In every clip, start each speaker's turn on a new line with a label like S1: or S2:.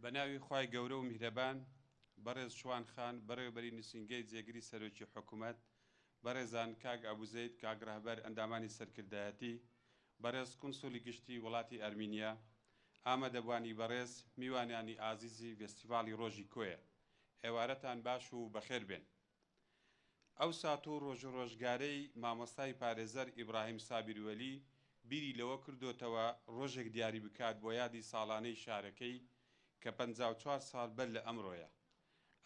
S1: بەناوی خوای گەورە و میهرەبان بەڕێز شوان خان بەڕێوەبەری نووسینگەی جێگیری سەرۆکی حکوومەت بەڕێزان کاک ئەبوزەید کاک ڕەهبەر ئەندامانی سەرکردایەتی بەڕێز کونسولی گشتی وڵاتی ئەرمینیا ئامادەبوانی بەڕێز میوانیانی ئازیزی فێستیڤاڵی ڕۆژی کۆیە ئێوارەتان باش و بەخێر بێن. ئەو سات و ڕۆژگارەی مامۆستای پارێزەر ئیبراهیم سابیروەلی بیری لەوە کردوتەوە ڕۆژێک دیاری بکات بۆ یادی ساڵانەی شارەکەی کە 54 ساڵ بەر لە ئەمڕۆیە.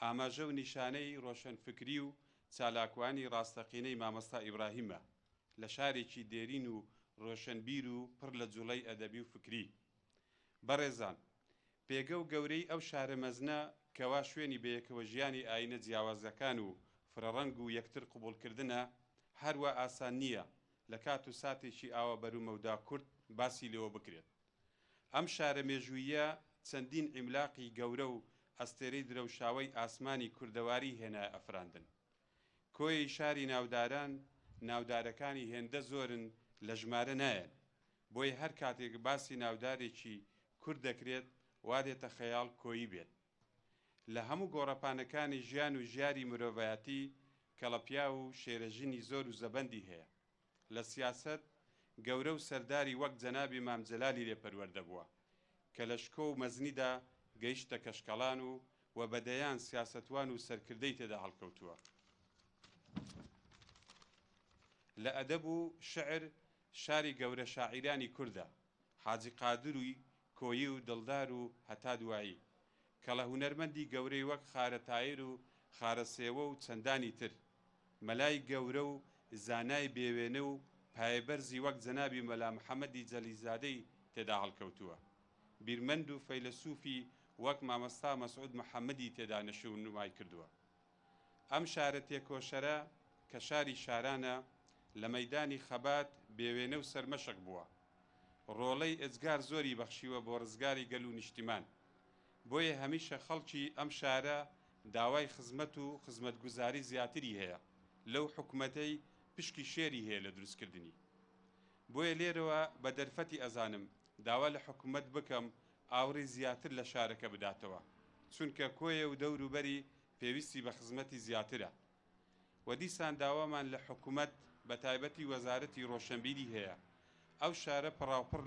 S1: ئاماژە و نیشانەی ڕۆشنفکری و چالاکوانی ڕاستەقینەی مامۆستا ئیبراهیمە لە شارێکی دێرین و ڕۆشنبیر و پڕ لە جوڵەی ئەدەبی و فکری. بەڕێزان، پێگە و گەورەی ئەو شارە مەزنە کەوا شوێنی بەیەکەوە ژیانی ئاینە جیاوازەکان و فرەڕەنگ و یەکتر قوبولکردنە هەروە ئاسان نییە لە کات و ساتێکی ئاوە بەرومەودا کورت باسی لەوە بکرێت. ئەم شارە مێژوویە چەندین عیملاقی گەورە و ئەستێرەی درەوشاوەی ئاسمانی کوردەواری هێنا ئەفراندن. کۆیەی شاری ناوداران ناودارەکانی هێندە زۆرن لە ژمارە نایەن، بۆی هەر کاتێک باسی ناودارێکی کورد دەکرێت وادێتە خەیاڵ کۆیی بێت. لە هەموو گۆڕەپانەکانی ژیان و ژیاری مرۆڤایەتی کەڵەپیا و شێرەژنی زۆر و زەبەندی هەیە. لە سیاسەت گەورە و سەرداری وەک جەنابی مام جەلالی لێپەروەردە بووە کە لە شکۆ و مەزنیدا گەیشتە کەشکەڵان و بەدەیان سیاسەتوان و سەرکردەی تێدا هەڵکەوتووە. لە ئەدەب و شعر شاری گەورە شاعیرانی کوردە، حاجی قادروی کۆیی و دڵدار و هەتا دوایی کە لە هونەرمەندی گەورەی وەک خارە تایر و خارە سێوە و چەندانی تر، مەلای گەورە و زانای بێوێنە و پایەبەرزی وەک جەنابی مەلا محەممەدی جەلیزادەی تێدا هەڵکەوتووە. بیرمەند و فەیلسوفی وەک مامۆستا مەسعود محەممەدی تێدا نەشر نمای کردووە. ئەم شارە تێکۆشەرە کە شاری شارانە لە مەیدانی خەبات بێوێنە و سەرمەشق بووە. ڕۆڵەی ئەجگار زۆری بەخشیوە بۆ ڕزگاری گەل و نیشتیمان، بۆیە هەمیشە خەڵکی ئەم شارە داوای خزمەت و خزمەتگوزاری زیاتری هەیە لەو حکومەتەی پشکی شێری هەیە لە دروستکردنی. بۆیە لێرەوە بە دەرفەتی ئەزانم داوا لە حکومەت بکەم ئاوڕی زیاتر لە شارەکە بداتەوە، چونکە کۆیە و دەوروبەری پێویستی بە خزمەتی زیاترە. و دیسان داوامان لە حکومەت بە تایبەتی وەزارەتی ڕۆشنبیری هەیە ئەو شارە پڕاوپڕ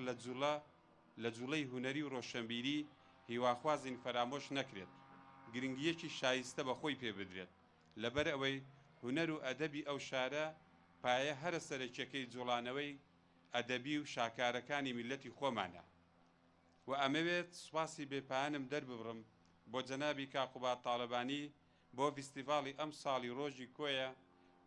S1: لە جوڵەی هونەری و ڕۆشنبیری هیواخوازین فەرامۆش نەکرێت، گرنگیەکی شایستە بەخۆی پێ بدرێت، لەبەر ئەوەی هونەر و ئەدەبی ئەو شارە پایە هەرە سەرەکیەکەی جوڵانەوەی ئەدەبی و شاکارەکانی میلەتی خۆمانە. و ئەمەوێت سوپاسی بێپایانم دەرببڕم بۆ جەنابی کاقوبات تاڵەبانی بۆ فیستیڤاڵی ئەم ساڵی ڕۆژی کۆیە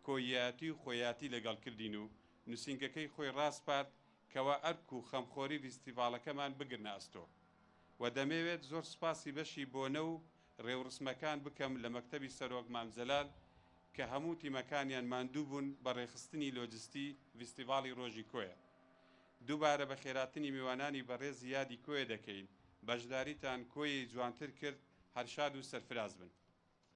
S1: کۆیەتی و خۆیەتی لەگەڵ کردین و نووسینگەکەی خۆی ڕاستپارد کەوا ئەرک و خەمخۆری فیستیڤاڵەکەمان بگرنە ئەستۆ. و دەمەوێت زۆر سوپاسی بەشی بۆنە و ڕێوڕسمەکان بکەم لە مەکتەبی سەرۆک مام جەلال کە هەموو تیمەکانیان ماندوو بوون بە ڕێخستنی لۆجستی فیستیڤاڵی ڕۆژی کۆیە. دووبارە بە خێراتنی میوانانی بەڕێز یادی کۆیە دەکەین. بەشداریتان کۆیی جوانتر کرد. هەر شاد و سەرفراز بن.